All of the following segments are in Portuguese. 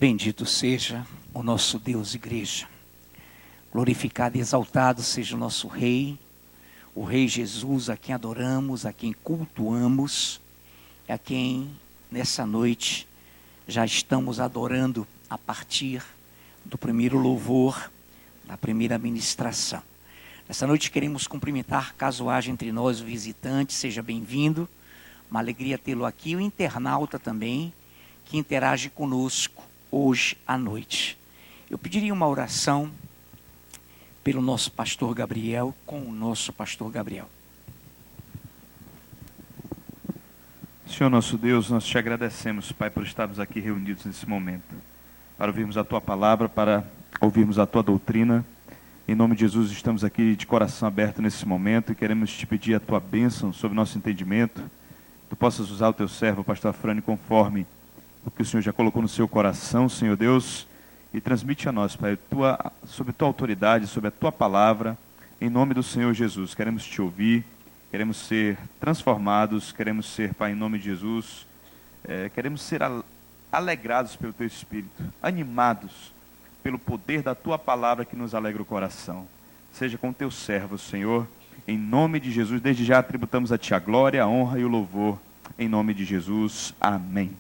Bendito seja o nosso Deus, igreja. Glorificado e exaltado seja o nosso Rei, o Rei Jesus, a quem adoramos, a quem cultuamos, a quem nessa noite já estamos adorando a partir do primeiro louvor, da primeira ministração. Nessa noite queremos cumprimentar, caso haja entre nós o visitante, seja bem-vindo. Uma alegria tê-lo aqui, o internauta também, que interage conosco hoje à noite. Eu pediria uma oração pelo nosso pastor Gabriel, com o nosso pastor Gabriel. Senhor nosso Deus, nós te agradecemos, Pai, por estarmos aqui reunidos nesse momento, para ouvirmos a Tua palavra, para ouvirmos a Tua doutrina. Em nome de Jesus, estamos aqui de coração aberto nesse momento e queremos te pedir a Tua bênção sobre o nosso entendimento. Tu possas usar o Teu servo, o pastor Afrânio, conforme o que o Senhor já colocou no seu coração, Senhor Deus, e transmite a nós, Pai, sobre a Tua autoridade, sobre a Tua palavra, em nome do Senhor Jesus. Queremos te ouvir, queremos ser transformados, queremos ser, Pai, em nome de Jesus, queremos ser alegrados pelo Teu Espírito, animados pelo poder da Tua palavra que nos alegra o coração. Seja com Teu servo, Senhor, em nome de Jesus. Desde já tributamos a Ti a glória, a honra e o louvor, em nome de Jesus. Amém.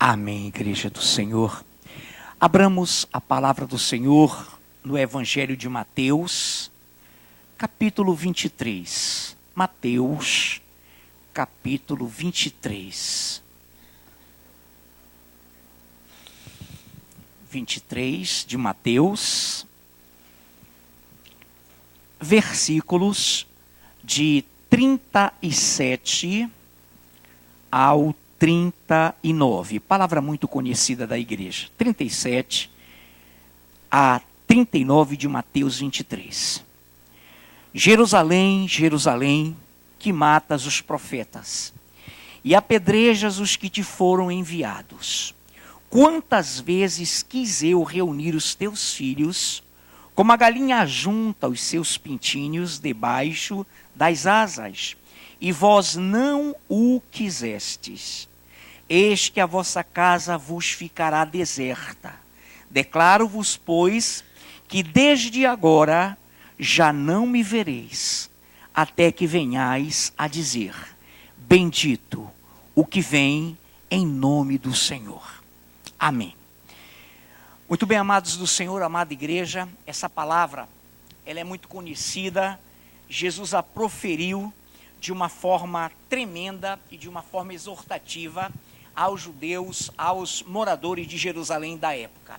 Amém, igreja do Senhor. Abramos a palavra do Senhor no Evangelho de Mateus, capítulo 23. Mateus, capítulo 23. 23 de Mateus, versículos de 37 ao 39, palavra muito conhecida da igreja, 37 a 39 de Mateus 23. Jerusalém, Jerusalém, que matas os profetas e apedrejas os que te foram enviados. Quantas vezes quis eu reunir os teus filhos, como a galinha junta os seus pintinhos debaixo das asas, e vós não o quisestes. Eis que a vossa casa vos ficará deserta. Declaro-vos, pois, que desde agora já não me vereis, até que venhais a dizer: bendito o que vem em nome do Senhor. Amém. Muito bem, amados do Senhor, amada igreja, essa palavra, ela é muito conhecida. Jesus a proferiu de uma forma tremenda e de uma forma exortativa aos judeus, aos moradores de Jerusalém da época.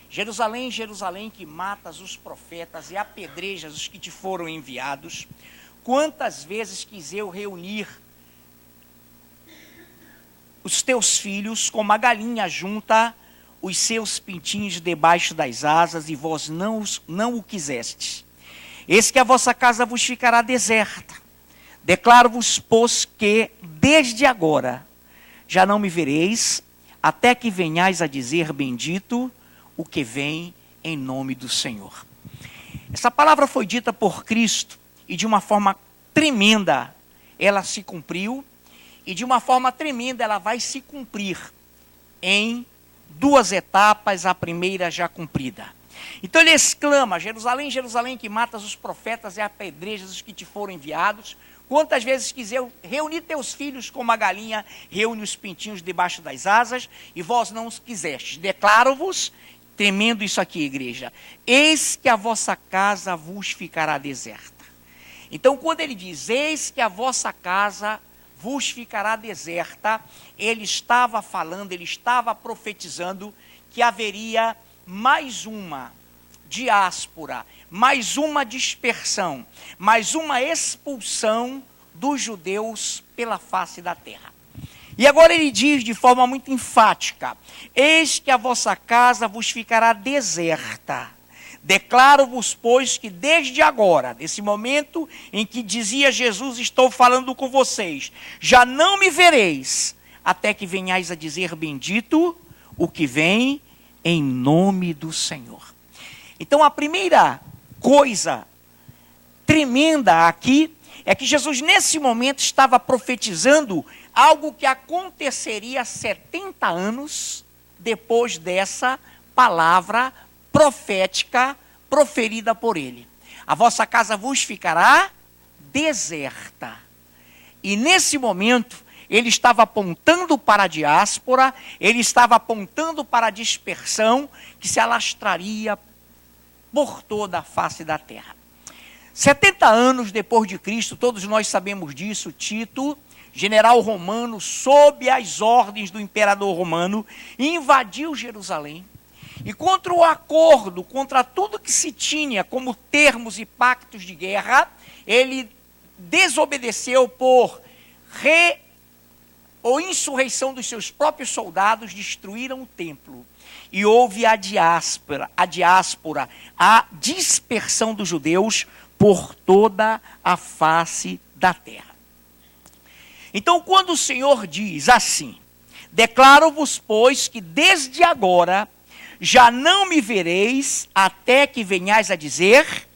Jerusalém, Jerusalém, que matas os profetas e apedrejas os que te foram enviados. Quantas vezes quis eu reunir os teus filhos, como a galinha junta os seus pintinhos debaixo das asas, e vós não o quisestes. Eis que a vossa casa vos ficará deserta. Declaro-vos, pois, que desde agora já não me vereis, até que venhais a dizer: bendito o que vem em nome do Senhor. Essa palavra foi dita por Cristo, e de uma forma tremenda ela se cumpriu, e de uma forma tremenda ela vai se cumprir em duas etapas, a primeira já cumprida. Então ele exclama: Jerusalém, Jerusalém, que matas os profetas e apedrejas os que te foram enviados. Quantas vezes quis eu reunir teus filhos como a galinha reúne os pintinhos debaixo das asas, e vós não os quisestes. Declaro-vos, temendo isso aqui, igreja, eis que a vossa casa vos ficará deserta. Então, quando ele diz, eis que a vossa casa vos ficará deserta, ele estava falando, ele estava profetizando que haveria mais uma diáspora, mais uma dispersão, mais uma expulsão dos judeus pela face da terra. E agora ele diz de forma muito enfática: eis que a vossa casa vos ficará deserta. Declaro-vos, pois, que desde agora, desse momento em que dizia Jesus, estou falando com vocês, já não me vereis, até que venhais a dizer: bendito o que vem em nome do Senhor. Então a primeira coisa tremenda aqui é que Jesus nesse momento estava profetizando algo que aconteceria há 70 anos depois dessa palavra profética proferida por ele. A vossa casa vos ficará deserta. E nesse momento, ele estava apontando para a diáspora, ele estava apontando para a dispersão que se alastraria por toda a face da terra. 70 anos depois de Cristo, todos nós sabemos disso, Tito, general romano, sob as ordens do imperador romano, invadiu Jerusalém. E contra o acordo, contra tudo que se tinha como termos e pactos de guerra, ele desobedeceu por insurreição dos seus próprios soldados, destruíram o templo. E houve a diáspora, a dispersão dos judeus por toda a face da terra. Então, quando o Senhor diz assim: declaro-vos, pois, que desde agora já não me vereis, até que venhais a dizer,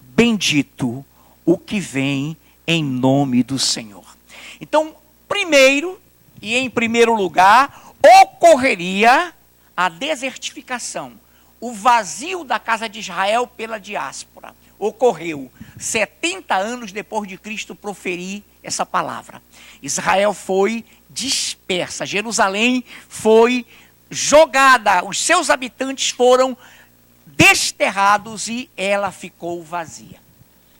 bendito o que vem em nome do Senhor. Então, primeiro, e em primeiro lugar, ocorreria a desertificação, o vazio da casa de Israel pela diáspora. Ocorreu 70 anos depois de Cristo proferir essa palavra. Israel foi dispersa, Jerusalém foi jogada, os seus habitantes foram desterrados e ela ficou vazia.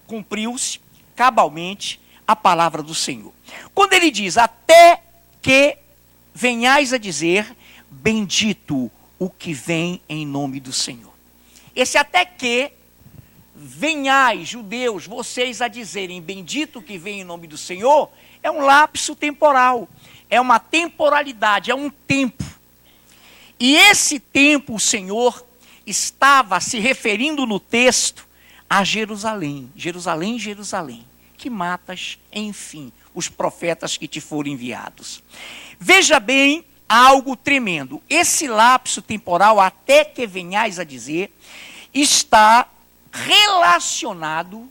Cumpriu-se cabalmente a palavra do Senhor. Quando ele diz, até que venhais a dizer, bendito o que vem em nome do Senhor. Esse até que venhais, judeus, vocês a dizerem, bendito o que vem em nome do Senhor, é um lapso temporal, é uma temporalidade, é um tempo. E esse tempo o Senhor estava se referindo no texto a Jerusalém. Jerusalém, Jerusalém, que matas, enfim, os profetas que te foram enviados. Veja bem algo tremendo. Esse lapso temporal, até que venhais a dizer, está relacionado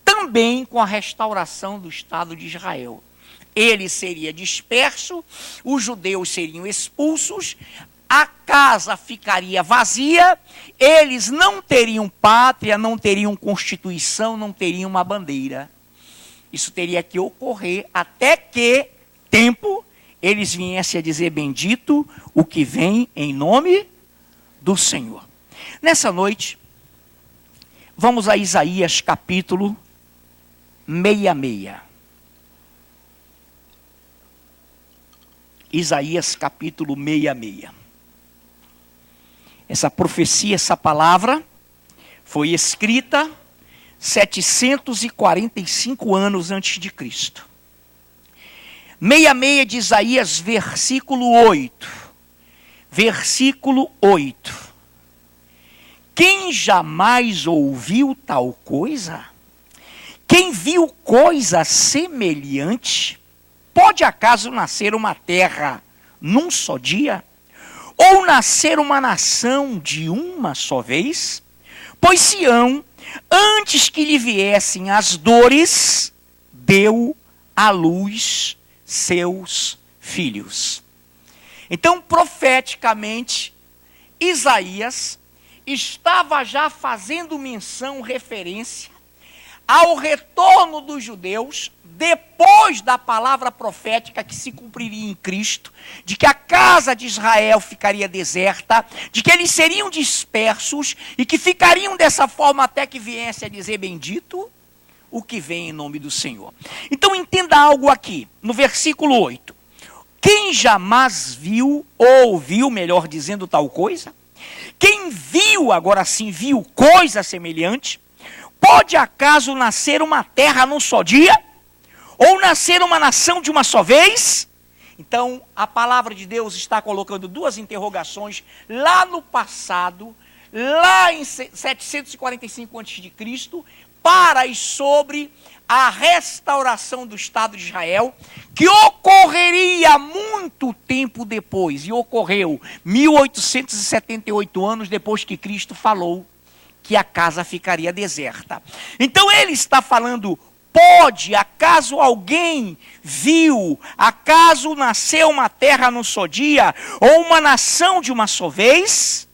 também com a restauração do Estado de Israel. Ele seria disperso, os judeus seriam expulsos, a casa ficaria vazia, eles não teriam pátria, não teriam constituição, não teriam uma bandeira. Isso teria que ocorrer até que tempo eles viessem a dizer bendito o que vem em nome do Senhor. Nessa noite, vamos a Isaías capítulo 66. Isaías capítulo 66. Essa profecia, essa palavra, foi escrita 745 anos antes de Cristo. 66 de Isaías, versículo 8. Versículo 8. Quem jamais ouviu tal coisa? Quem viu coisa semelhante? Pode acaso nascer uma terra num só dia? Ou nascer uma nação de uma só vez? Pois Sião, antes que lhe viessem as dores, deu à luz seus filhos. Então, profeticamente, Isaías estava já fazendo menção, referência ao retorno dos judeus, depois da palavra profética que se cumpriria em Cristo, de que a casa de Israel ficaria deserta, de que eles seriam dispersos e que ficariam dessa forma até que viesse a dizer bendito o que vem em nome do Senhor. Então entenda algo aqui, no versículo 8. Quem jamais viu, ou ouviu, melhor dizendo, tal coisa? Quem viu, agora sim, viu coisa semelhante? Pode acaso nascer uma terra num só dia? Ou nascer uma nação de uma só vez? Então, a palavra de Deus está colocando duas interrogações lá no passado, lá em 745 a.C., para e sobre a restauração do Estado de Israel, que ocorreria muito tempo depois, e ocorreu 1878 anos depois que Cristo falou que a casa ficaria deserta. Então ele está falando Pode, acaso alguém viu, acaso nasceu uma terra num só dia, ou uma nação de uma só vez?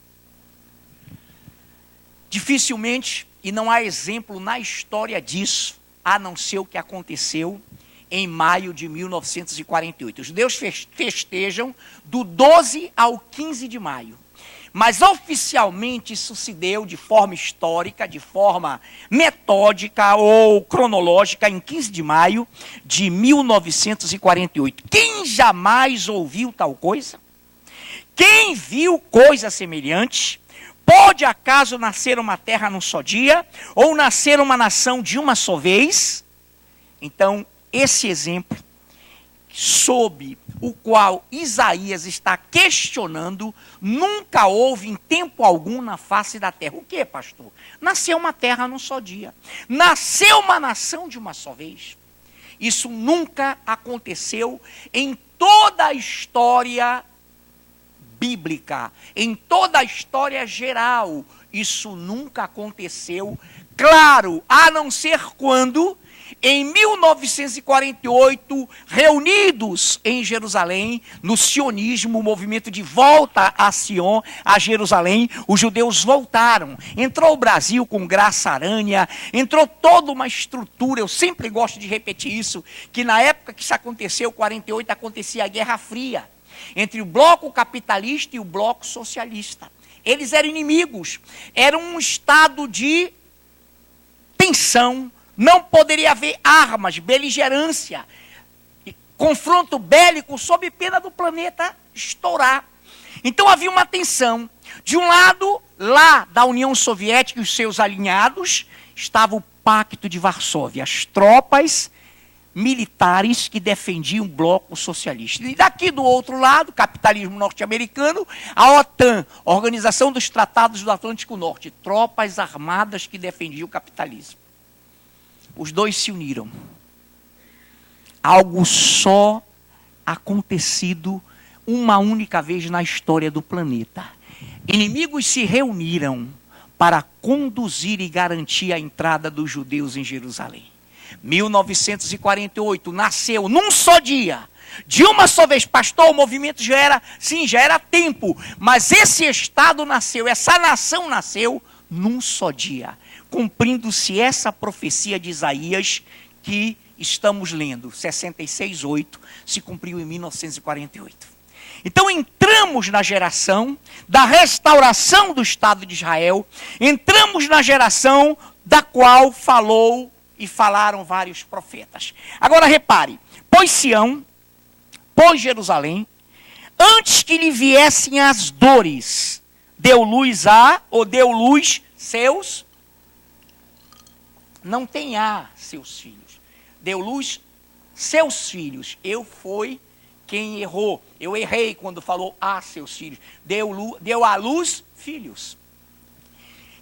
Dificilmente, e não há exemplo na história disso, a não ser o que aconteceu em maio de 1948. Os judeus festejam do 12 ao 15 de maio. Mas oficialmente isso se deu de forma histórica, de forma metódica ou cronológica em 15 de maio de 1948. Quem jamais ouviu tal coisa? Quem viu coisa semelhante? Pode acaso nascer uma terra num só dia? Ou nascer uma nação de uma só vez? Então, esse exemplo, sob o qual Isaías está questionando, nunca houve em tempo algum na face da terra. O que, pastor? Nasceu uma terra num só dia. Nasceu uma nação de uma só vez. Isso nunca aconteceu em toda a história bíblica, em toda a história geral. Isso nunca aconteceu, claro, a não ser quando, em 1948, reunidos em Jerusalém, no sionismo, o movimento de volta a Sion, a Jerusalém, os judeus voltaram. Entrou o Brasil com Graça Arânea, entrou toda uma estrutura, eu sempre gosto de repetir isso, que na época que isso aconteceu, 48, acontecia a Guerra Fria, entre o bloco capitalista e o bloco socialista. Eles eram inimigos, era um estado de tensão, não poderia haver armas, beligerância, confronto bélico sob pena do planeta estourar. Então havia uma tensão. De um lado, lá da União Soviética e os seus alinhados, estava o Pacto de Varsóvia, as tropas militares que defendiam o bloco socialista. E daqui do outro lado, capitalismo norte-americano, a OTAN, Organização dos Tratados do Atlântico Norte, tropas armadas que defendiam o capitalismo. Os dois se uniram. Algo só acontecido uma única vez na história do planeta. Inimigos se reuniram para conduzir e garantir a entrada dos judeus em Jerusalém. 1948 nasceu num só dia, de uma só vez. Pastor, o movimento já era tempo, mas esse estado nasceu, essa nação nasceu num só dia, cumprindo-se essa profecia de Isaías que estamos lendo, 66:8, se cumpriu em 1948. Então entramos na geração da restauração do Estado de Israel, entramos na geração da qual falou e falaram vários profetas. Agora repare, pois Sião, pois Jerusalém, antes que lhe viessem as dores, deu luz seus, não tem seus filhos, deu luz seus filhos. Eu fui quem errou, eu errei quando falou seus filhos, deu à luz filhos.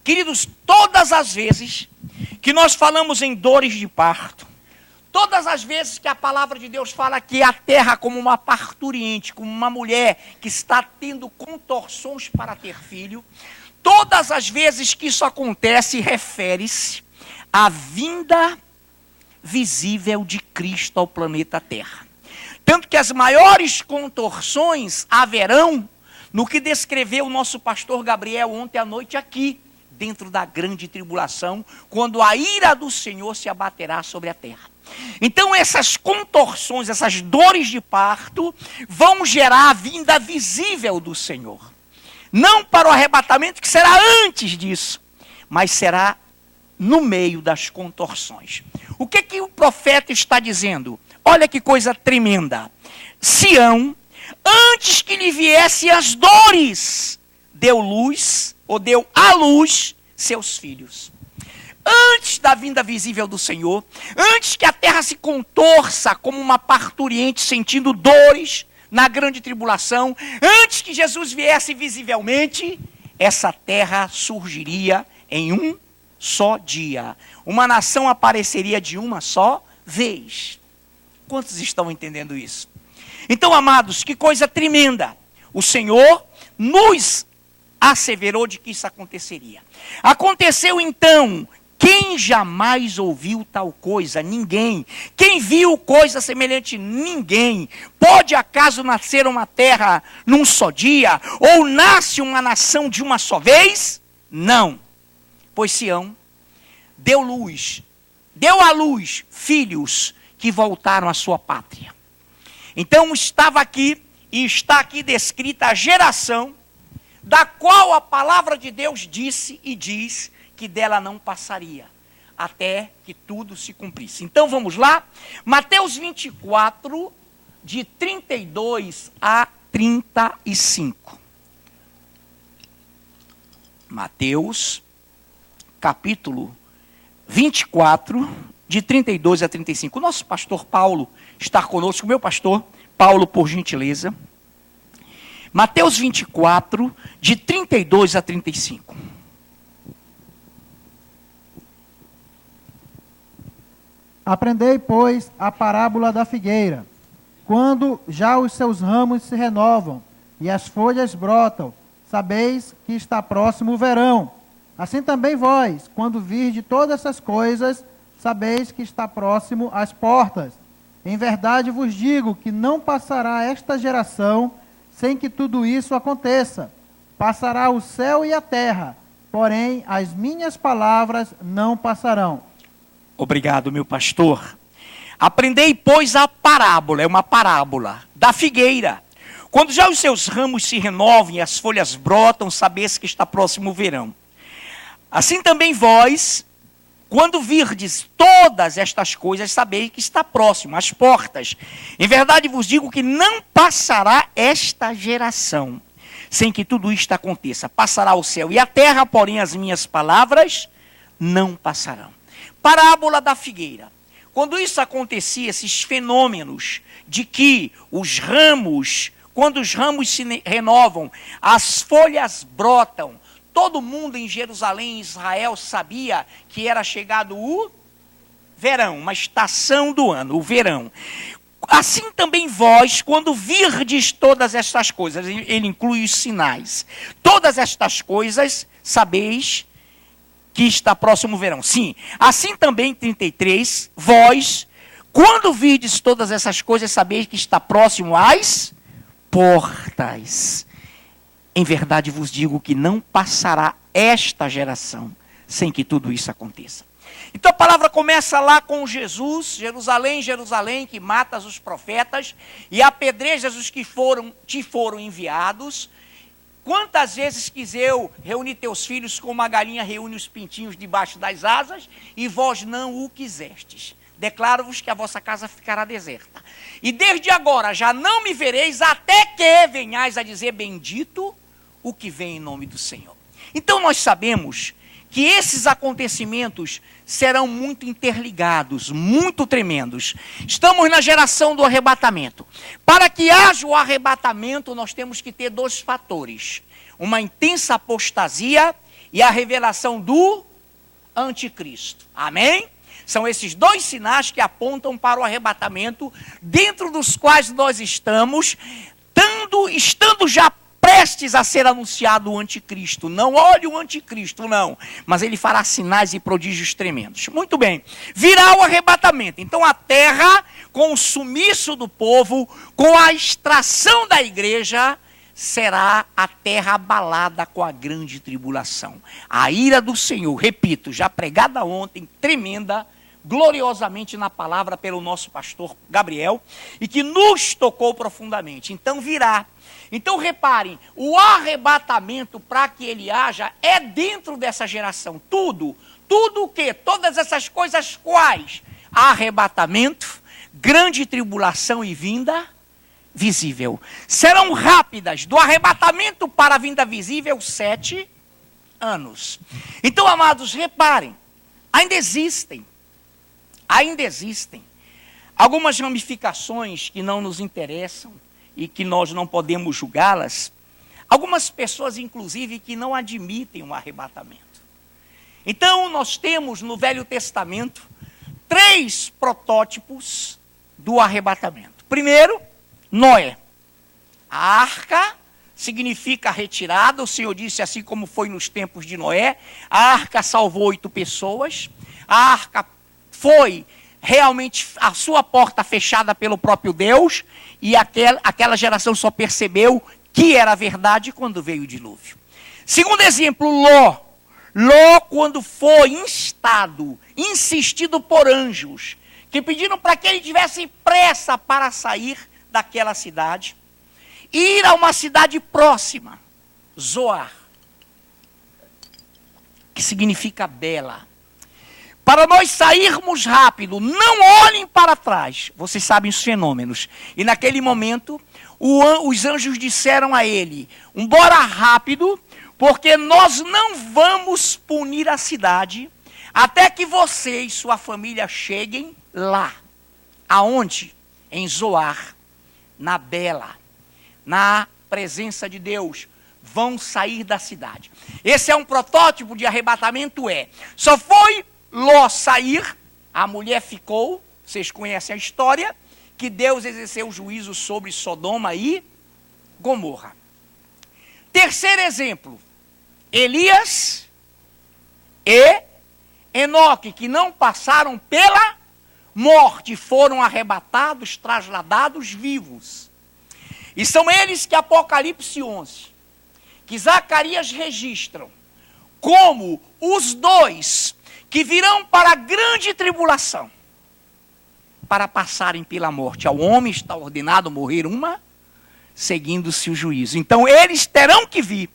Queridos, todas as vezes que nós falamos em dores de parto, todas as vezes que a palavra de Deus fala que a terra como uma parturiente, como uma mulher que está tendo contorções para ter filho, todas as vezes que isso acontece, refere-se à vinda visível de Cristo ao planeta Terra. Tanto que as maiores contorções haverão no que descreveu o nosso pastor Gabriel ontem à noite aqui, dentro da grande tribulação, quando a ira do Senhor se abaterá sobre a terra. Então essas contorções, essas dores de parto, vão gerar a vinda visível do Senhor. Não para o arrebatamento, que será antes disso, mas será no meio das contorções. O que o profeta está dizendo? Olha que coisa tremenda. Sião, antes que lhe viessem as dores, deu luz, ou deu à luz, seus filhos. Antes da vinda visível do Senhor, antes que a terra se contorça como uma parturiente sentindo dores na grande tribulação, antes que Jesus viesse visivelmente, essa terra surgiria em um só dia. Uma nação apareceria de uma só vez. Quantos estão entendendo isso? Então, amados, que coisa tremenda. O Senhor nos asseverou de que isso aconteceria. Aconteceu então Quem jamais ouviu tal coisa? Ninguém. Quem viu coisa semelhante? Ninguém. Pode acaso nascer uma terra num só dia? Ou nasce uma nação de uma só vez? Não. Pois Sião deu à luz filhos que voltaram à sua pátria. Então estava aqui e está aqui descrita a geração da qual a palavra de Deus disse e diz que dela não passaria, até que tudo se cumprisse. Então vamos lá, Mateus 24, de 32 a 35. Mateus, capítulo 24, de 32 a 35. O nosso pastor Paulo está conosco, meu pastor Paulo, por gentileza. Mateus 24, de 32 a 35. Aprendei, pois, a parábola da figueira. Quando já os seus ramos se renovam e as folhas brotam, sabeis que está próximo o verão. Assim também vós, quando virdes todas essas coisas, sabeis que está próximo às portas. Em verdade vos digo que não passará esta geração sem que tudo isso aconteça. Passará o céu e a terra, porém as minhas palavras não passarão. Obrigado, meu pastor. Aprendei, pois, a parábola, é uma parábola, da figueira. Quando já os seus ramos se renovam e as folhas brotam, sabeis que está próximo o verão. Assim também vós, quando virdes todas estas coisas, sabeis que está próximo, às portas. Em verdade vos digo que não passará esta geração, sem que tudo isto aconteça. Passará o céu e a terra, porém as minhas palavras não passarão. Parábola da figueira. Quando isso acontecia, esses fenômenos de que os ramos, quando os ramos se renovam, as folhas brotam, todo mundo em Jerusalém, em Israel, sabia que era chegado o verão, uma estação do ano, o verão. Assim também vós, quando virdes todas estas coisas, ele inclui os sinais. Todas estas coisas, sabeis que está próximo o verão. Sim, assim também, 33, vós, quando virdes todas essas coisas, sabeis que está próximo às portas. Em verdade vos digo que não passará esta geração sem que tudo isso aconteça. Então a palavra começa lá com Jesus, Jerusalém, Jerusalém, que matas os profetas e apedrejas os que te foram enviados. Quantas vezes quis eu reunir teus filhos como uma galinha reúne os pintinhos debaixo das asas, e vós não o quisestes. Declaro-vos que a vossa casa ficará deserta. E desde agora já não me vereis, até que venhais a dizer bendito o que vem em nome do Senhor. Então nós sabemos que esses acontecimentos serão muito interligados, muito tremendos. Estamos na geração do arrebatamento. Para que haja o arrebatamento, nós temos que ter dois fatores: uma intensa apostasia e a revelação do anticristo. Amém? São esses dois sinais que apontam para o arrebatamento, dentro dos quais nós estamos, estando já prestes a ser anunciado o anticristo. Não olhe o anticristo, não. Mas ele fará sinais e prodígios tremendos. Muito bem. Virá o arrebatamento. Então a terra, com o sumiço do povo, com a extração da igreja, será a terra abalada com a grande tribulação. A ira do Senhor, repito, já pregada ontem, tremenda, gloriosamente na palavra pelo nosso pastor Gabriel, e que nos tocou profundamente. Então virá. Então reparem, o arrebatamento, para que ele haja, é dentro dessa geração. Tudo o que? Todas essas coisas quais? Arrebatamento, grande tribulação e vinda visível. Serão rápidas, do arrebatamento para a vinda visível, 7 anos. Então, amados, reparem, ainda existem algumas ramificações que não nos interessam e que nós não podemos julgá-las. Algumas pessoas, inclusive, que não admitem o arrebatamento. Então, nós temos no Velho Testamento 3 protótipos do arrebatamento. Primeiro, Noé. A arca significa retirada. O Senhor disse, assim como foi nos tempos de Noé, a arca salvou 8 pessoas, a arca foi realmente a sua porta fechada pelo próprio Deus, e aquela geração só percebeu que era verdade quando veio o dilúvio. Segundo exemplo, Ló. Ló, quando foi insistido por anjos, que pediram para que ele tivesse pressa para sair daquela cidade, e ir a uma cidade próxima, Zoar, que significa bela. Para nós sairmos rápido, não olhem para trás. Vocês sabem os fenômenos. E naquele momento, os anjos disseram a ele, embora rápido, porque nós não vamos punir a cidade, até que você e sua família cheguem lá. Aonde? Em Zoar, na Bela, na presença de Deus. Vão sair da cidade. Esse é um protótipo de arrebatamento, só foi Ló sair, a mulher ficou, vocês conhecem a história, que Deus exerceu juízo sobre Sodoma e Gomorra. Terceiro exemplo, Elias e Enoque, que não passaram pela morte, foram arrebatados, trasladados vivos. E são eles que Apocalipse 11, que Zacarias registram, como os dois que virão para a grande tribulação, para passarem pela morte. Ao homem está ordenado morrer uma, seguindo-se o juízo. Então eles terão que vir,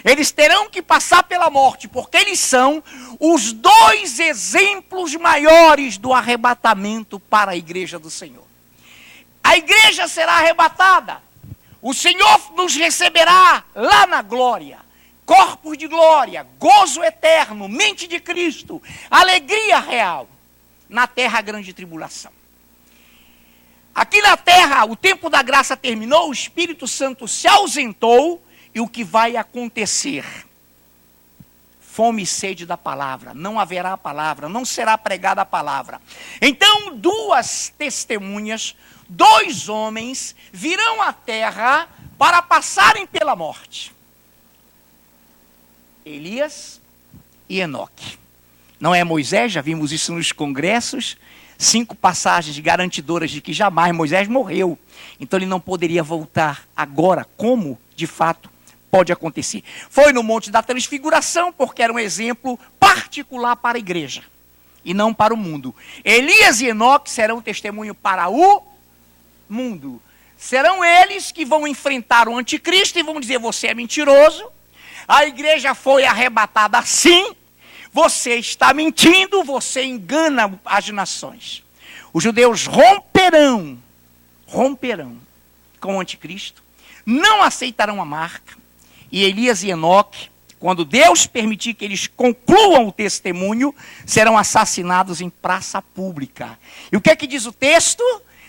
eles terão que passar pela morte, porque eles são os dois exemplos maiores do arrebatamento para a igreja do Senhor. A igreja será arrebatada, o Senhor nos receberá lá na glória, corpos de glória, gozo eterno, mente de Cristo, alegria real. Na terra, a grande tribulação. Aqui na terra, o tempo da graça terminou, o Espírito Santo se ausentou, e o que vai acontecer? Fome e sede da palavra, não haverá a palavra, não será pregada a palavra. Então, 2 testemunhas, 2 homens, virão à terra para passarem pela morte. Elias e Enoque. Não é Moisés, já vimos isso nos congressos, 5 passagens garantidoras de que jamais Moisés morreu. Então ele não poderia voltar agora, como de fato pode acontecer. Foi no Monte da Transfiguração, porque era um exemplo particular para a igreja, e não para o mundo. Elias e Enoque serão testemunho para o mundo. Serão eles que vão enfrentar o anticristo e vão dizer, você é mentiroso, a igreja foi arrebatada assim, você está mentindo, você engana as nações. Os judeus romperão com o anticristo, não aceitarão a marca, e Elias e Enoque, quando Deus permitir que eles concluam o testemunho, serão assassinados em praça pública. E o que é que diz o texto?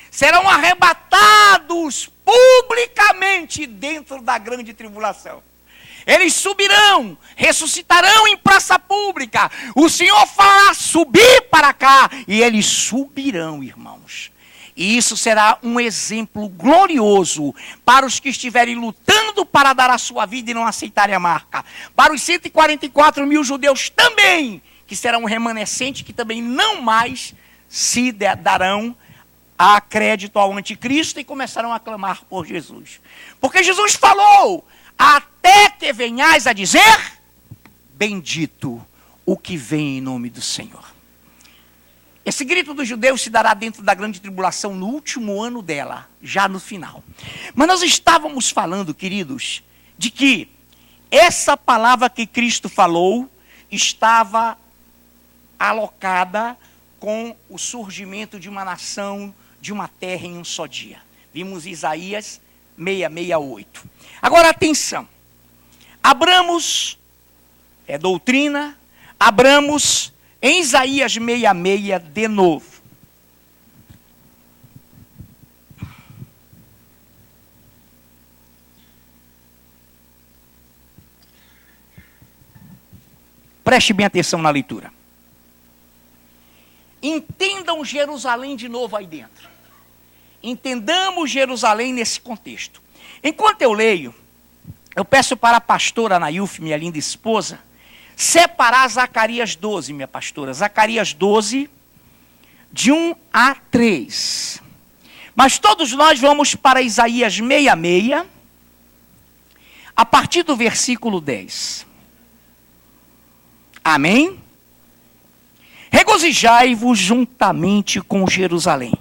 Serão arrebatados publicamente dentro da grande tribulação. Eles subirão, ressuscitarão em praça pública. O Senhor fará subir para cá. E eles subirão, irmãos. E isso será um exemplo glorioso para os que estiverem lutando para dar a sua vida e não aceitarem a marca. Para os 144 mil judeus também, que serão um remanescente, que também não mais se darão a crédito ao anticristo e começarão a clamar por Jesus. Porque Jesus falou, até que venhais a dizer, bendito o que vem em nome do Senhor. Esse grito dos judeus se dará dentro da grande tribulação no último ano dela, já no final. Mas nós estávamos falando, queridos, de que essa palavra que Cristo falou estava alocada com o surgimento de uma nação, de uma terra em um só dia. Vimos Isaías 6:68. Agora atenção, abramos, é doutrina, abramos em Isaías 6:6 de novo. Preste bem atenção na leitura. Entendam Jerusalém de novo aí dentro. Entendamos Jerusalém nesse contexto. Enquanto eu leio, eu peço para a pastora Nailf, minha linda esposa, separar Zacarias 12, minha pastora. Zacarias 12, de 1 a 3. Mas todos nós vamos para Isaías 66, a partir do versículo 10. Amém? Regozijai-vos juntamente com Jerusalém,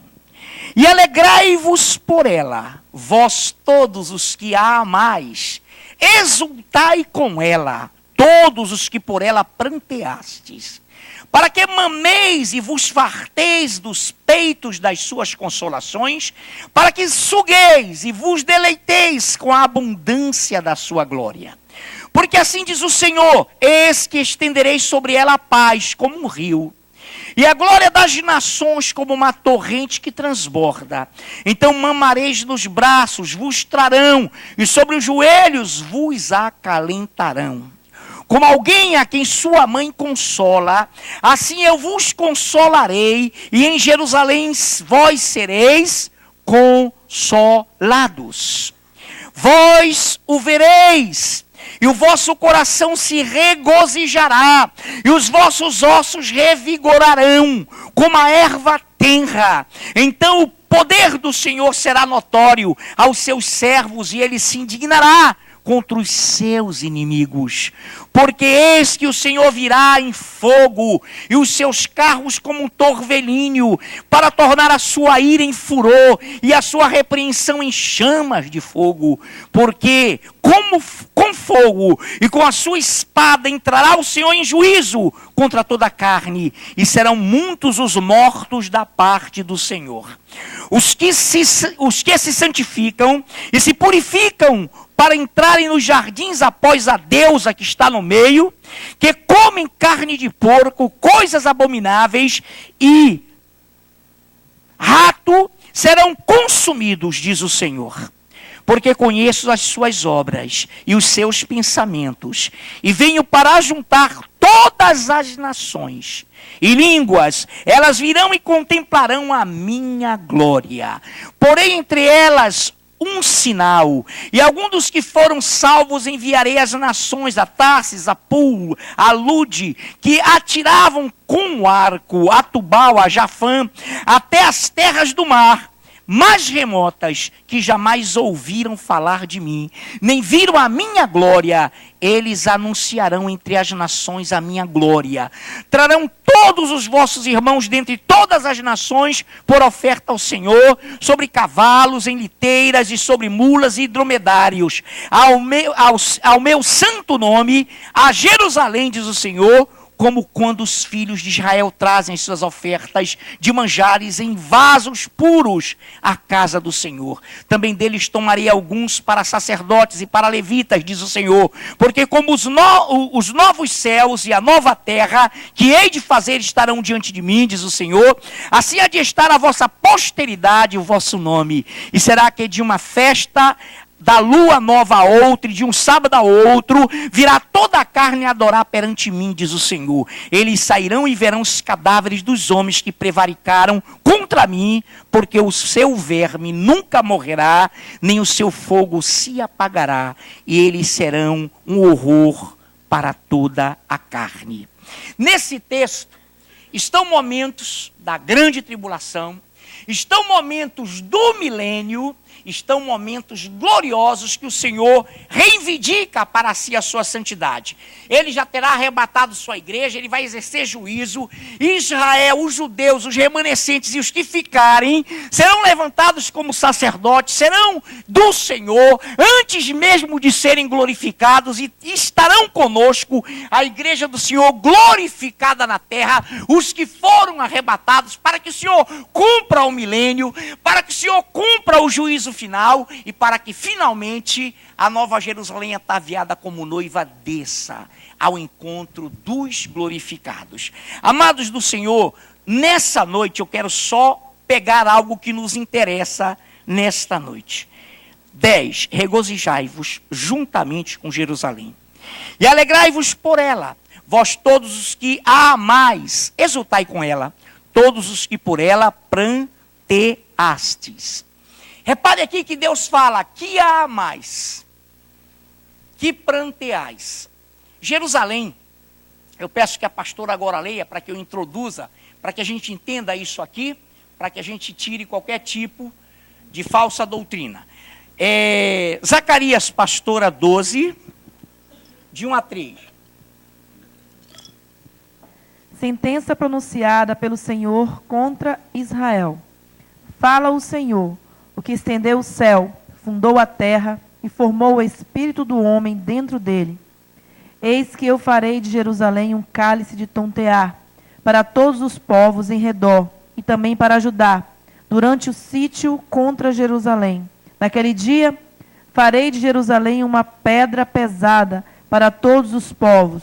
e alegrai-vos por ela, vós todos os que a amais, exultai com ela, todos os que por ela pranteastes, para que mameis e vos farteis dos peitos das suas consolações, para que sugueis e vos deleiteis com a abundância da sua glória. Porque assim diz o Senhor, eis que estenderei sobre ela a paz como um rio, e a glória das nações como uma torrente que transborda. Então mamareis nos braços, vos trarão, e sobre os joelhos vos acalentarão. Como alguém a quem sua mãe consola, assim eu vos consolarei, e em Jerusalém vós sereis consolados. Vós o vereis, e o vosso coração se regozijará, e os vossos ossos revigorarão, como a erva tenra. Então o poder do Senhor será notório aos seus servos, e ele se indignará contra os seus inimigos. Porque eis que o Senhor virá em fogo, e os seus carros como um torvelinho, para tornar a sua ira em furor, e a sua repreensão em chamas de fogo. Porque com fogo e com a sua espada entrará o Senhor em juízo contra toda a carne, e serão muitos os mortos da parte do Senhor. Os que se santificam e se purificam para entrarem nos jardins após a deusa que está no meio, que comem carne de porco, coisas abomináveis e rato, serão consumidos, diz o Senhor. Porque conheço as suas obras e os seus pensamentos, e venho para juntar todas as nações e línguas, elas virão e contemplarão a minha glória. Porém entre elas um sinal, e algum dos que foram salvos enviarei às nações, a Tarsis, a Pul, a Lude, que atiravam com o arco, a Tubal, a Jafã, até as terras do mar, mais remotas, que jamais ouviram falar de mim, nem viram a minha glória. Eles anunciarão entre as nações a minha glória. Trarão todos os vossos irmãos dentre todas as nações por oferta ao Senhor, sobre cavalos, em liteiras, e sobre mulas e dromedários, ao meu santo nome, a Jerusalém, diz o Senhor, como quando os filhos de Israel trazem suas ofertas de manjares em vasos puros à casa do Senhor. Também deles tomarei alguns para sacerdotes e para levitas, diz o Senhor, porque como os novos céus e a nova terra que hei de fazer estarão diante de mim, diz o Senhor, assim há de estar a vossa posteridade, o vosso nome, e será que de uma festa da lua nova a outra, e de um sábado a outro, virá toda a carne a adorar perante mim, diz o Senhor. Eles sairão e verão os cadáveres dos homens que prevaricaram contra mim, porque o seu verme nunca morrerá, nem o seu fogo se apagará, e eles serão um horror para toda a carne. Nesse texto, estão momentos da grande tribulação, estão momentos do milênio, estão momentos gloriosos que o Senhor reivindica para si a sua santidade. Ele já terá arrebatado sua igreja, ele vai exercer juízo. Israel, os judeus, os remanescentes e os que ficarem, serão levantados como sacerdotes, serão do Senhor, antes mesmo de serem glorificados, e estarão conosco, a igreja do Senhor glorificada na terra, os que foram arrebatados, para que o Senhor cumpra o milênio, para que o Senhor cumpra o juízo final, e para que finalmente a nova Jerusalém ataviada como noiva desça ao encontro dos glorificados. Amados do Senhor, nessa noite eu quero só pegar algo que nos interessa nesta noite. 10. Regozijai-vos juntamente com Jerusalém, e alegrai-vos por ela, vós todos os que a amais, exultai com ela, todos os que por ela pranteastes. Repare aqui que Deus fala, que a amais. que pranteais. Jerusalém, eu peço que a pastora agora leia, para que eu introduza, para que a gente entenda isso aqui, para que a gente tire qualquer tipo de falsa doutrina. Zacarias, pastora 12, de 1 a 3. Sentença pronunciada pelo Senhor contra Israel. Fala o Senhor, o que estendeu o céu, fundou a terra e formou o espírito do homem dentro dele. Eis que eu farei de Jerusalém um cálice de tontear para todos os povos em redor e também para Judá, durante o sítio contra Jerusalém. Naquele dia, farei de Jerusalém uma pedra pesada para todos os povos.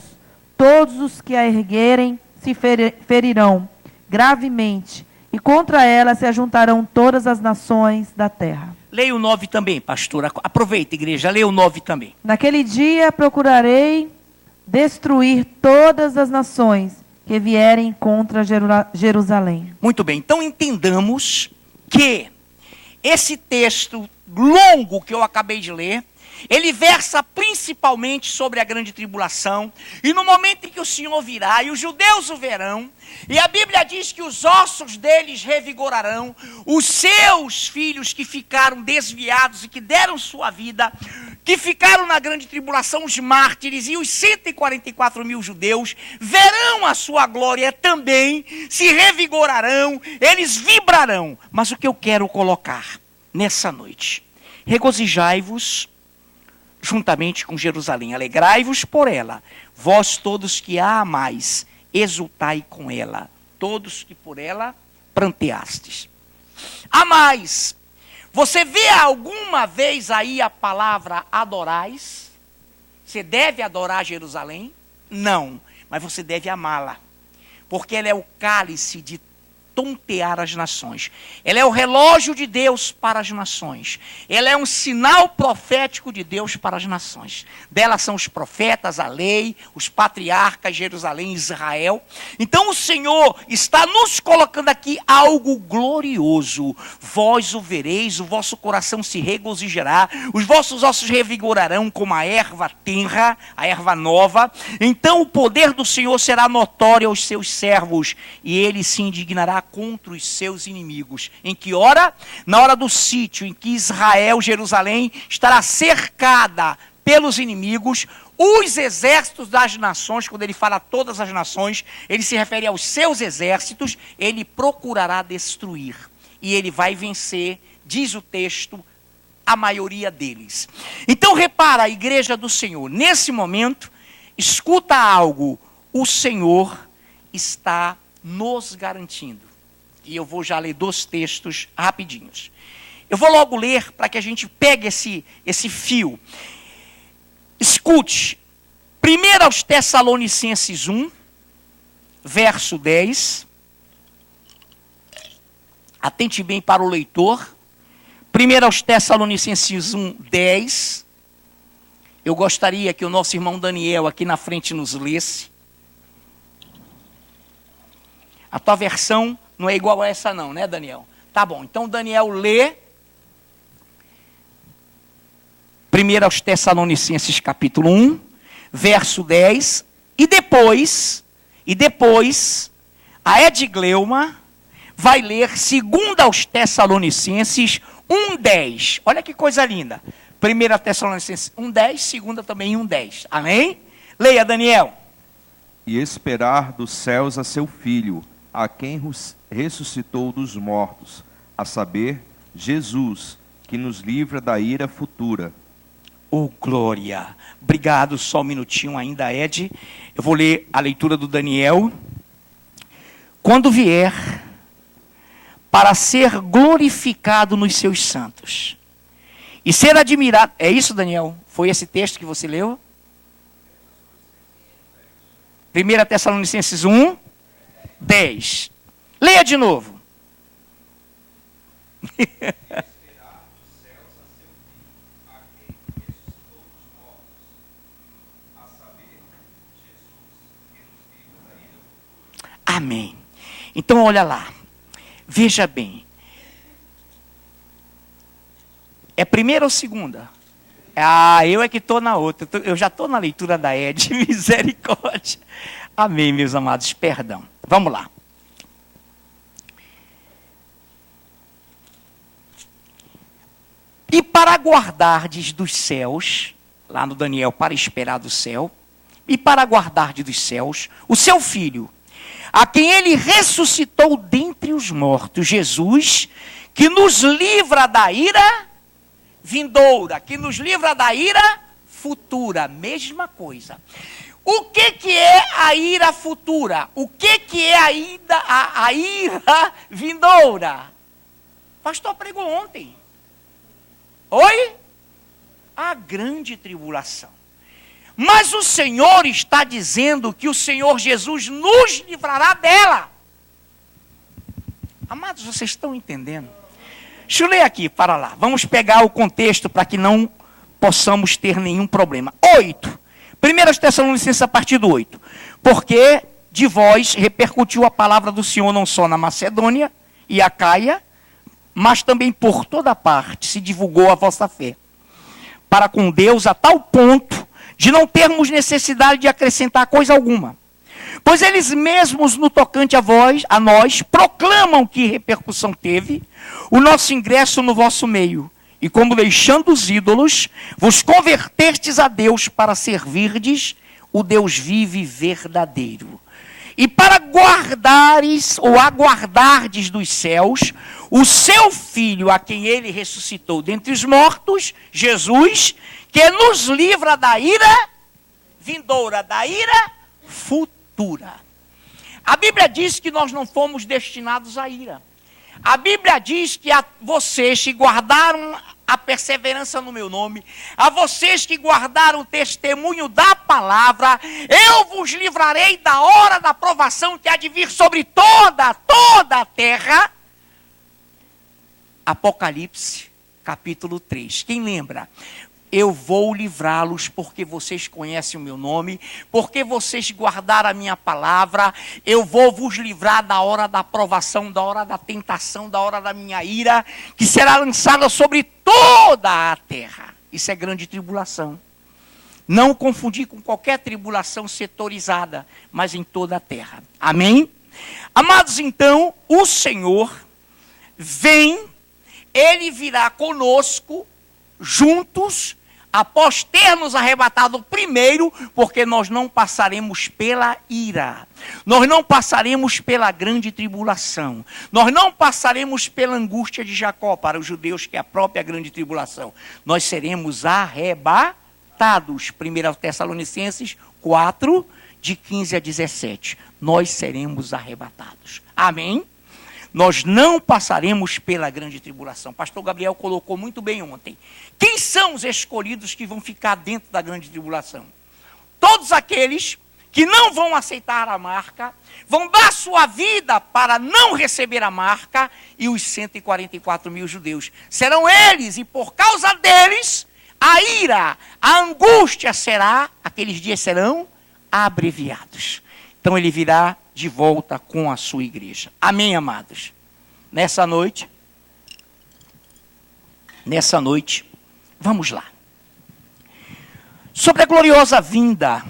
Todos os que a erguerem se ferirão gravemente, e contra ela se ajuntarão todas as nações da terra. Leia o 9 também, pastora. Aproveita, igreja, leia o 9 também. Naquele dia procurarei destruir todas as nações que vierem contra Jerusalém. Muito bem, então entendamos que esse texto longo que eu acabei de ler, ele versa principalmente sobre a grande tribulação, e no momento em que o Senhor virá, e os judeus o verão, e a Bíblia diz que os ossos deles revigorarão, os seus filhos que ficaram desviados e que deram sua vida, que ficaram na grande tribulação, os mártires e os 144 mil judeus, verão a sua glória também, se revigorarão, eles vibrarão. Mas o que eu quero colocar nessa noite, regozijai-vos juntamente com Jerusalém, alegrai-vos por ela, vós todos que a amais, exultai com ela, todos que por ela pranteastes. Amais, você vê alguma vez aí a palavra adorais? Você deve adorar Jerusalém? Não, mas você deve amá-la, porque ela é o cálice de tontear as nações. Ela é o relógio de Deus para as nações. Ela é um sinal profético de Deus para as nações. Dela são os profetas, a lei, os patriarcas, Jerusalém, Israel. Então o Senhor está nos colocando aqui algo glorioso. Vós o vereis, o vosso coração se regozijará, os vossos ossos revigorarão como a erva tenra, a erva nova. Então o poder do Senhor será notório aos seus servos, e ele se indignará contra os seus inimigos. Em que hora? Na hora do sítio, em que Israel, Jerusalém, estará cercada pelos inimigos. Os exércitos das nações, quando ele fala todas as nações, ele se refere aos seus exércitos, ele procurará destruir. E ele vai vencer, diz o texto, a maioria deles. Então repara, a igreja do Senhor, nesse momento, escuta algo, o Senhor está nos garantindo. E eu vou já ler 2 textos rapidinhos. Eu vou logo ler para que a gente pegue esse fio. Escute. 1 aos Tessalonicenses 1, verso 10. Atente bem para o leitor. 1 aos Tessalonicenses 1, 10. Eu gostaria que o nosso irmão Daniel aqui na frente nos lesse. A tua versão não é igual a essa não, né, Daniel? Tá bom, então Daniel lê 1 aos Tessalonicenses capítulo 1, verso 10, e depois, a Edgleuma vai ler 2 aos Tessalonicenses 1:10. Olha que coisa linda. 1 Tessalonicenses 1:10, 2 também 1:10. Amém? Leia, Daniel. E esperar dos céus a seu Filho, a quem ressuscitou dos mortos, a saber, Jesus, que nos livra da ira futura. Oh, glória. Obrigado, só um minutinho ainda, Ed. Eu vou ler a leitura do Daniel. Quando vier, para ser glorificado nos seus santos, e ser admirado. É isso, Daniel? Foi esse texto que você leu? 1 Tessalonicenses 1, 10. Leia de novo. Amém. Então olha lá. Veja bem. É 1ª ou 2ª? Ah, eu é que estou na outra. Eu já estou na leitura da Ed. Misericórdia. Amém, meus amados. Perdão. Vamos lá. E para guardardes dos céus, lá no Daniel, para esperar do céu, e para guardardes dos céus, o seu filho, a quem ele ressuscitou dentre os mortos, Jesus, que nos livra da ira vindoura, que nos livra da ira futura, mesma coisa. O que é a ira futura? O que é a ira vindoura? Pastor pregou ontem. Oi? A grande tribulação. Mas o Senhor está dizendo que o Senhor Jesus nos livrará dela. Amados, vocês estão entendendo? Deixa eu ler aqui, para lá. Vamos pegar o contexto para que não possamos ter nenhum problema. 8. 1 Tessalonicenses, a partir do 8. Porque de vós repercutiu a palavra do Senhor não só na Macedônia e Acaia, mas também por toda parte se divulgou a vossa fé. Para com Deus a tal ponto de não termos necessidade de acrescentar coisa alguma. Pois eles mesmos, no tocante a nós, proclamam que repercussão teve o nosso ingresso no vosso meio. E como deixando os ídolos, vos convertestes a Deus para servirdes o Deus vivo e verdadeiro. E para guardares ou aguardardes dos céus o seu Filho, a quem ele ressuscitou dentre os mortos, Jesus, que nos livra da ira vindoura, da ira futura. A Bíblia diz que nós não fomos destinados à ira. A Bíblia diz que a vocês que guardaram a perseverança no meu nome, a vocês que guardaram o testemunho da palavra, eu vos livrarei da hora da provação que há de vir sobre toda a terra. Apocalipse, capítulo 3. Quem lembra? Eu vou livrá-los porque vocês conhecem o meu nome, porque vocês guardaram a minha palavra. Eu vou vos livrar da hora da provação, da hora da tentação, da hora da minha ira, que será lançada sobre toda a terra. Isso é grande tribulação. Não confundir com qualquer tribulação setorizada, mas em toda a terra. Amém? Amados, então, o Senhor vem, ele virá conosco, juntos, após ter nos arrebatado primeiro, porque nós não passaremos pela ira, nós não passaremos pela grande tribulação, nós não passaremos pela angústia de Jacó, para os judeus, que é a própria grande tribulação. Nós seremos arrebatados. 1 Tessalonicenses 4, de 15 a 17. Nós seremos arrebatados. Amém? Nós não passaremos pela grande tribulação. Pastor Gabriel colocou muito bem ontem. Quem são os escolhidos que vão ficar dentro da grande tribulação? Todos aqueles que não vão aceitar a marca, vão dar sua vida para não receber a marca, e os 144 mil judeus. Serão eles, e por causa deles, a ira, a angústia aqueles dias serão abreviados. Então ele virá de volta com a sua igreja. Amém, amados? Nessa noite, vamos lá. Sobre a gloriosa vinda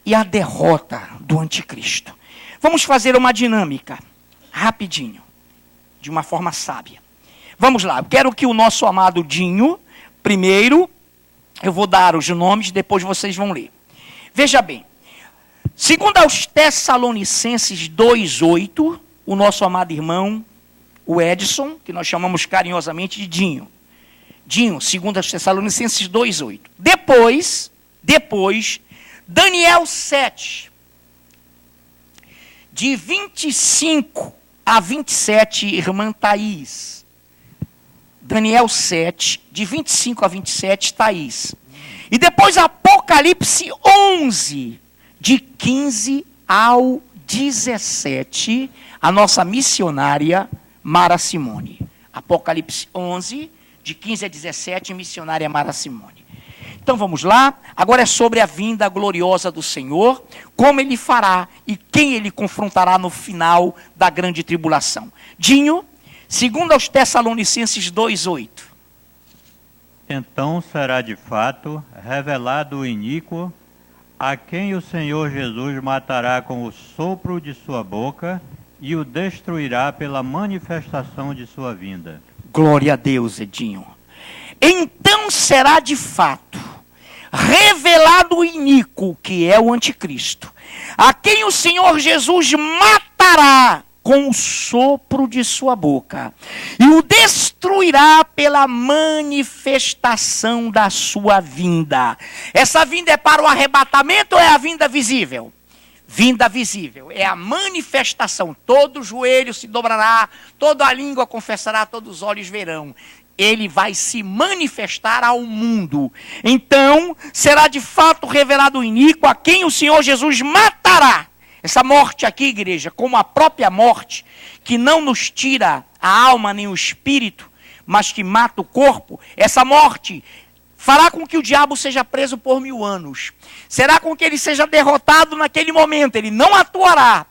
e a derrota do anticristo. Vamos fazer uma dinâmica, rapidinho, de uma forma sábia. Vamos lá, eu quero que o nosso amado Dinho, primeiro, eu vou dar os nomes, depois vocês vão ler. Veja bem. Segundo aos Tessalonicenses 2,8, o nosso amado irmão, o Edson, que nós chamamos carinhosamente de Dinho. Dinho, segundo aos Tessalonicenses 2,8. Depois, Daniel 7, de 25 a 27, irmã Thaís. Daniel 7, de 25 a 27, Thaís. E depois Apocalipse 11, de 15 ao 17, a nossa missionária Mara Simone. Apocalipse 11, de 15 a 17, missionária Mara Simone. Então vamos lá, agora é sobre a vinda gloriosa do Senhor, como ele fará e quem ele confrontará no final da grande tribulação. Dinho, segundo aos Tessalonicenses 2,8. Então será de fato revelado o iníquo, a quem o Senhor Jesus matará com o sopro de sua boca e o destruirá pela manifestação de sua vinda. Glória a Deus, Edinho. Então será de fato revelado o iníquo, que é o anticristo, a quem o Senhor Jesus matará com o sopro de sua boca e o destruirá pela manifestação da sua vinda. Essa vinda é para o arrebatamento ou é a vinda visível? Vinda visível, é a manifestação. Todo joelho se dobrará, toda a língua confessará, todos os olhos verão. Ele vai se manifestar ao mundo. Então, será de fato revelado o iníquo, a quem o Senhor Jesus matará. Essa morte aqui, igreja, como a própria morte, que não nos tira a alma nem o espírito, mas que mata o corpo, essa morte fará com que o diabo seja preso por 1000 anos. Será com que ele seja derrotado naquele momento. Ele não atuará,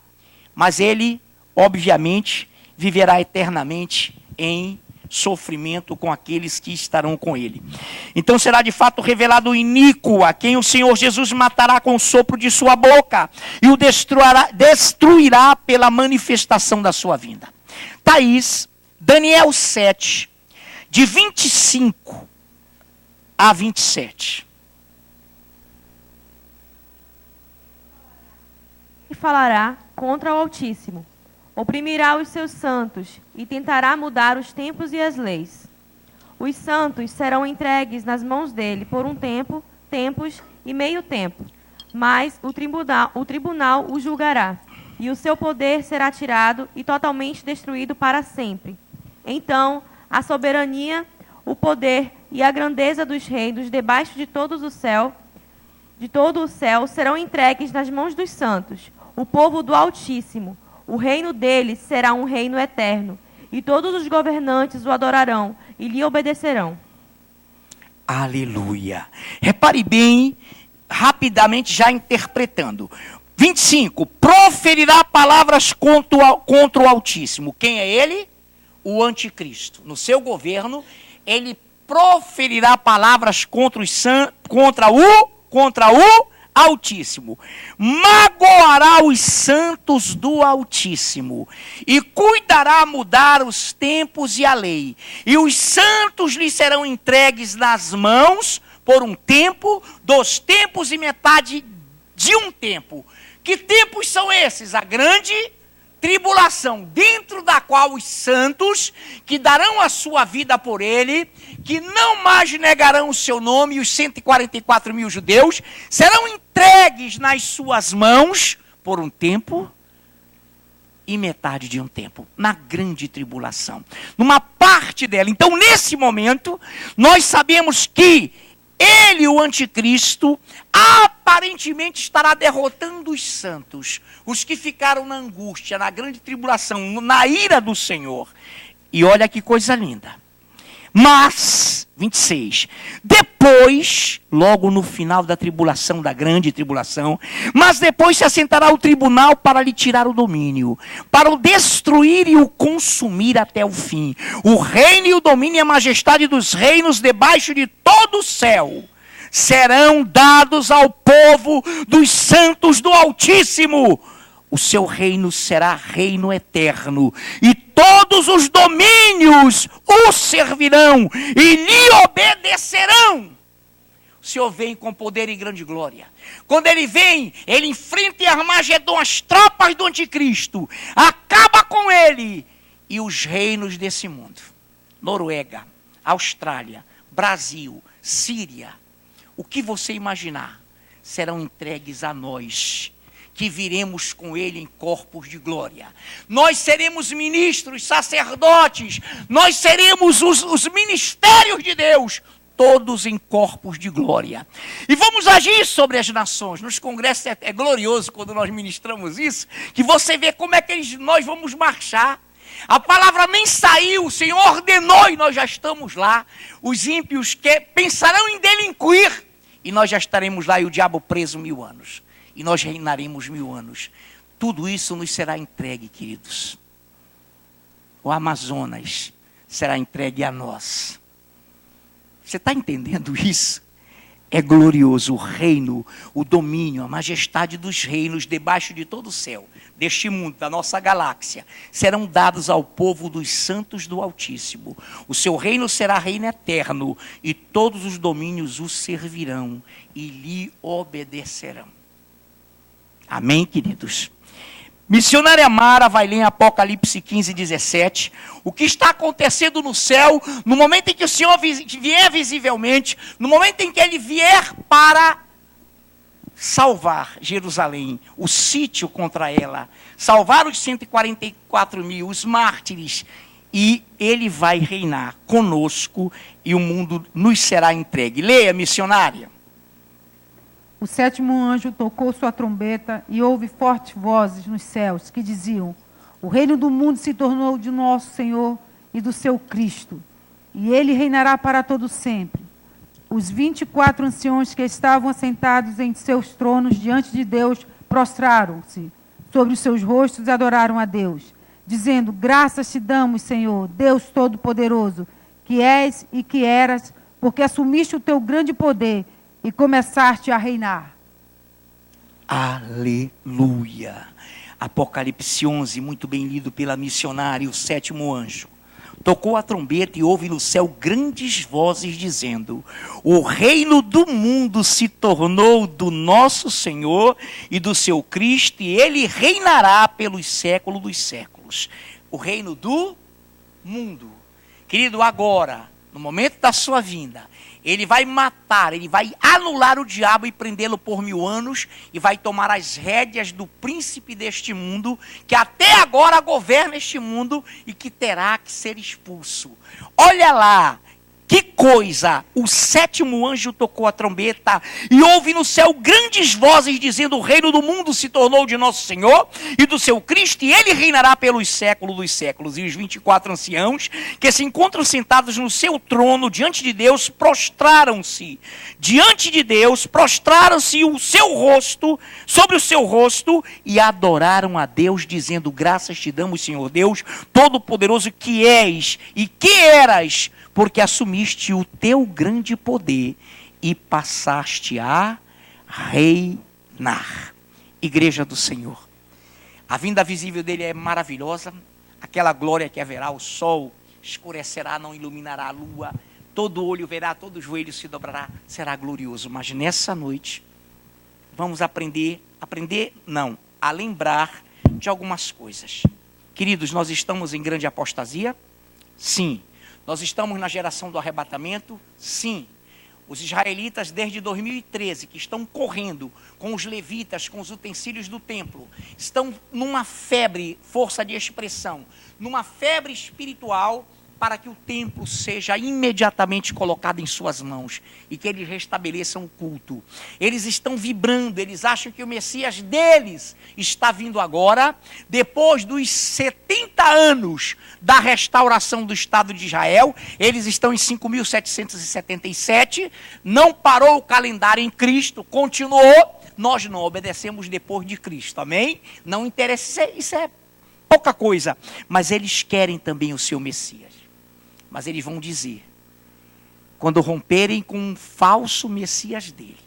mas ele, obviamente, viverá eternamente em sofrimento com aqueles que estarão com ele. Então será de fato revelado o iníquo, a quem o Senhor Jesus matará com o sopro de sua boca e o destruirá pela manifestação da sua vinda. Thaís, Daniel 7, de 25 a 27. E falará contra o Altíssimo, oprimirá os seus santos e tentará mudar os tempos e as leis. Os santos serão entregues nas mãos dele por um tempo, tempos e meio tempo, mas o tribunal o julgará, e o seu poder será tirado e totalmente destruído para sempre. Então, a soberania, o poder e a grandeza dos reinos debaixo de todo o céu serão entregues nas mãos dos santos, o povo do Altíssimo. O reino dele será um reino eterno, e todos os governantes o adorarão e lhe obedecerão. Aleluia. Repare bem, rapidamente já interpretando. 25. Proferirá palavras contra o Altíssimo. Quem é ele? O anticristo. No seu governo, ele proferirá palavras contra o Altíssimo, magoará os santos do Altíssimo e cuidará mudar os tempos e a lei, e os santos lhe serão entregues nas mãos por um tempo, 2 tempos e metade de um tempo. Que tempos são esses? A grande tribulação, dentro da qual os santos, que darão a sua vida por ele, que não mais negarão o seu nome, e os 144 mil judeus, serão entregues nas suas mãos por um tempo e metade de um tempo, na grande tribulação, numa parte dela. Então, nesse momento, nós sabemos que ele, o anticristo, aparentemente estará derrotando os santos, os que ficaram na angústia, na grande tribulação, na ira do Senhor. E olha que coisa linda. Mas, 26, depois, logo no final da tribulação, da grande tribulação, mas depois se assentará o tribunal para lhe tirar o domínio, para o destruir e o consumir até o fim. O reino e o domínio e a majestade dos reinos debaixo de todo o céu serão dados ao povo dos santos do Altíssimo. O seu reino será reino eterno, e todos os domínios o servirão e lhe obedecerão. O Senhor vem com poder e grande glória. Quando ele vem, ele enfrenta em Armagedon as tropas do anticristo, acaba com ele e os reinos desse mundo. Noruega, Austrália, Brasil, Síria, o que você imaginar, serão entregues a nós, que viremos com ele em corpos de glória. Nós seremos ministros, sacerdotes, nós seremos os ministérios de Deus, todos em corpos de glória. E vamos agir sobre as nações. Nos congressos é glorioso quando nós ministramos isso, que você vê como é que nós vamos marchar. A palavra nem saiu, o Senhor ordenou e nós já estamos lá. Os ímpios que pensarão em delinquir, e nós já estaremos lá, e o diabo preso 1000 anos. E nós reinaremos 1000 anos. Tudo isso nos será entregue, queridos. O Amazonas será entregue a nós. Você está entendendo isso? É glorioso o reino, o domínio, a majestade dos reinos debaixo de todo o céu, deste mundo, da nossa galáxia, serão dados ao povo dos santos do Altíssimo. O seu reino será reino eterno, e todos os domínios o servirão e lhe obedecerão. Amém, queridos? Missionária Mara vai ler em Apocalipse 15, 17, o que está acontecendo no céu, no momento em que o Senhor vier visivelmente, no momento em que Ele vier para salvar Jerusalém, o sítio contra ela, salvar os 144 mil, os mártires, e Ele vai reinar conosco e o mundo nos será entregue. Leia, missionária. O sétimo anjo tocou sua trombeta e houve fortes vozes nos céus que diziam: o reino do mundo se tornou de nosso Senhor e do seu Cristo, e ele reinará para todo sempre. Os 24 anciões que estavam assentados em seus tronos diante de Deus prostraram-se sobre os seus rostos e adoraram a Deus, dizendo: graças te damos, Senhor, Deus Todo-Poderoso, que és e que eras, porque assumiste o teu grande poder e começaste a reinar. Aleluia. Apocalipse 11, muito bem lido pela missionária, o sétimo anjo. Tocou a trombeta e houve no céu grandes vozes dizendo: o reino do mundo se tornou do nosso Senhor e do seu Cristo, e ele reinará pelos séculos dos séculos. O reino do mundo. Querido, agora, no momento da sua vinda, Ele vai matar, ele vai anular o diabo e prendê-lo por 1000 anos, e vai tomar as rédeas do príncipe deste mundo, que até agora governa este mundo e que terá que ser expulso. Olha lá, que coisa! O sétimo anjo tocou a trombeta e houve no céu grandes vozes dizendo: o reino do mundo se tornou de nosso Senhor e do seu Cristo, e ele reinará pelos séculos dos séculos. E os 24 anciãos que se encontram sentados no seu trono diante de Deus prostraram-se diante de Deus, prostraram-se o seu rosto sobre o seu rosto e adoraram a Deus, dizendo: graças te damos, Senhor Deus Todo-Poderoso, que és e que eras, porque assumiste o teu grande poder e passaste a reinar. Igreja do Senhor, a vinda visível dele é maravilhosa, aquela glória que haverá, o sol escurecerá, não iluminará a lua, todo olho verá, todo joelho se dobrará, será glorioso. Mas nessa noite, vamos a lembrar de algumas coisas. Queridos, nós estamos em grande apostasia? Sim. Nós estamos na geração do arrebatamento? Sim. Os israelitas, desde 2013, que estão correndo com os levitas, com os utensílios do templo, estão numa febre, força de expressão, numa febre espiritual, para que o templo seja imediatamente colocado em suas mãos e que eles restabeleçam o culto. Eles estão vibrando, eles acham que o Messias deles está vindo agora, depois dos 70 anos da restauração do Estado de Israel. Eles estão em 5.777, não parou o calendário em Cristo, continuou. Nós não obedecemos depois de Cristo, amém? Não interessa, isso é pouca coisa, mas eles querem também o seu Messias. Mas eles vão dizer, quando romperem com um falso Messias dele,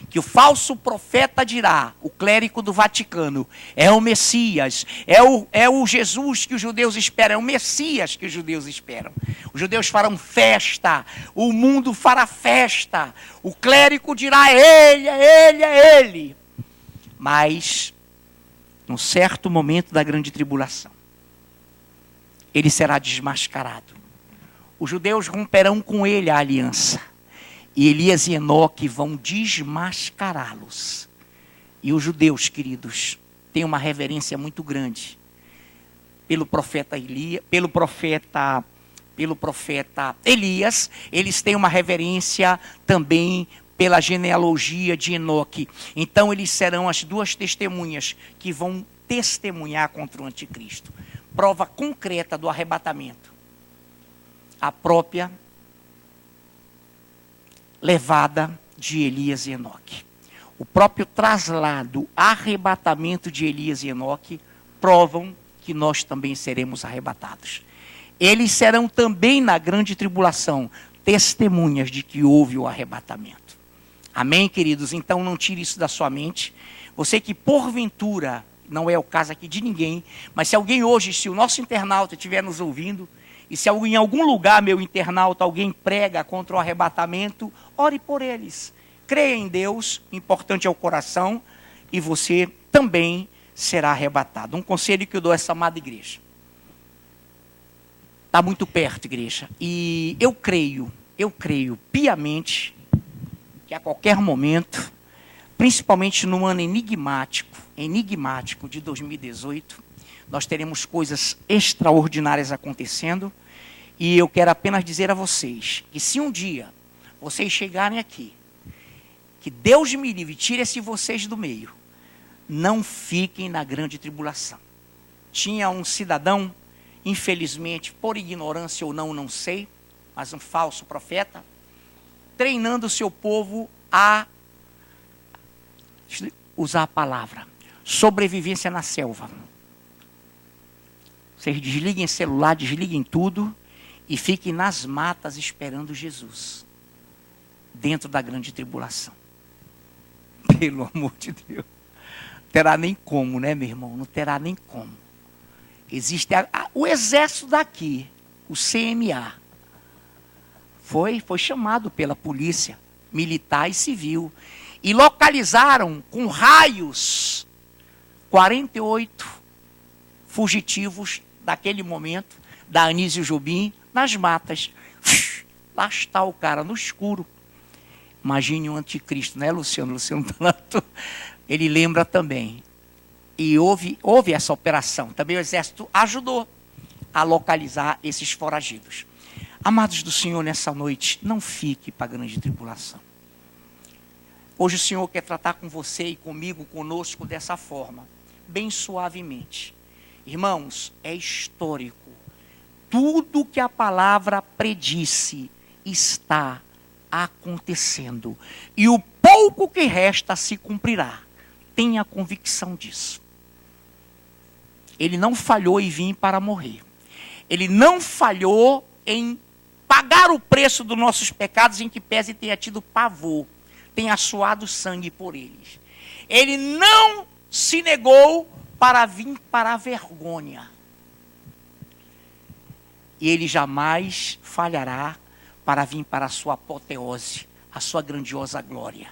que o falso profeta dirá, o clérigo do Vaticano, é o Messias, é o Jesus que os judeus esperam, é o Messias que os judeus esperam. Os judeus farão festa, o mundo fará festa, o clérigo dirá, é ele, é ele, é ele. Mas, num certo momento da grande tribulação, ele será desmascarado. Os judeus romperão com ele a aliança. E Elias e Enoque vão desmascará-los. E os judeus, queridos, têm uma reverência muito grande pelo profeta Elias. Eles têm uma reverência também pela genealogia de Enoque. Então eles serão as duas testemunhas que vão testemunhar contra o anticristo. Prova concreta do arrebatamento. A própria levada de Elias e Enoque. O próprio traslado, arrebatamento de Elias e Enoque provam que nós também seremos arrebatados. Eles serão também na grande tribulação testemunhas de que houve o arrebatamento. Amém, queridos? Então não tire isso da sua mente. Você que porventura, não é o caso aqui de ninguém, mas se alguém hoje, se o nosso internauta estiver nos ouvindo, e se em algum lugar, meu internauta, alguém prega contra o arrebatamento, ore por eles. Creia em Deus, o importante é o coração, e você também será arrebatado. Um conselho que eu dou a essa amada igreja. Está muito perto, igreja. E eu creio piamente, que a qualquer momento, principalmente no ano enigmático de 2018, nós teremos coisas extraordinárias acontecendo. E eu quero apenas dizer a vocês, que se um dia vocês chegarem aqui, que Deus me livre, tire-se vocês do meio, não fiquem na grande tribulação. Tinha um cidadão, infelizmente, por ignorância ou não sei, mas um falso profeta, treinando o seu povo a usar a palavra sobrevivência na selva. Vocês desliguem celular, desliguem tudo e fiquem nas matas esperando Jesus, dentro da grande tribulação. Pelo amor de Deus. Não terá nem como, né, meu irmão? Não terá nem como. Existe o exército daqui, o CMA, foi chamado pela polícia militar e civil e localizaram com raios 48 fugitivos daquele momento, da Anísio Jobim, nas matas. Lá está o cara no escuro. Imagine o anticristo, né, Luciano? Luciano Donato, ele lembra também. E houve essa operação. Também o exército ajudou a localizar esses foragidos. Amados do Senhor, nessa noite, não fique para a grande tribulação. Hoje o Senhor quer tratar com você e comigo, conosco, dessa forma, bem suavemente. Irmãos, é histórico. Tudo que a palavra predisse está acontecendo. E o pouco que resta se cumprirá. Tenha convicção disso. Ele não falhou em vir para morrer. Ele não falhou em pagar o preço dos nossos pecados, em que pese tenha tido pavor, tenha suado sangue por eles. Ele não se negou para vir para a vergonha. E ele jamais falhará para vir para a sua apoteose, a sua grandiosa glória.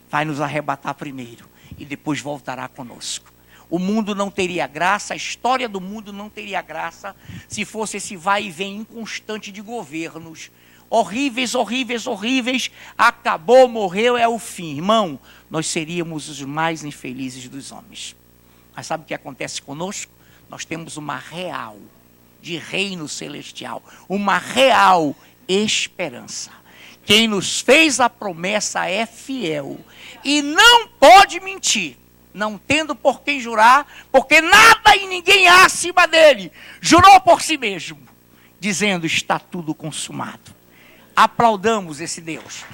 Vai nos arrebatar primeiro e depois voltará conosco. O mundo não teria graça, a história do mundo não teria graça se fosse esse vai e vem inconstante de governos. Horríveis, horríveis, horríveis. Acabou, morreu, é o fim. Irmão, nós seríamos os mais infelizes dos homens. Mas sabe o que acontece conosco? Nós temos uma real, de reino celestial, uma real esperança. Quem nos fez a promessa é fiel e não pode mentir, não tendo por quem jurar, porque nada e ninguém há acima dele. Jurou por si mesmo, dizendo: está tudo consumado. Aplaudamos esse Deus.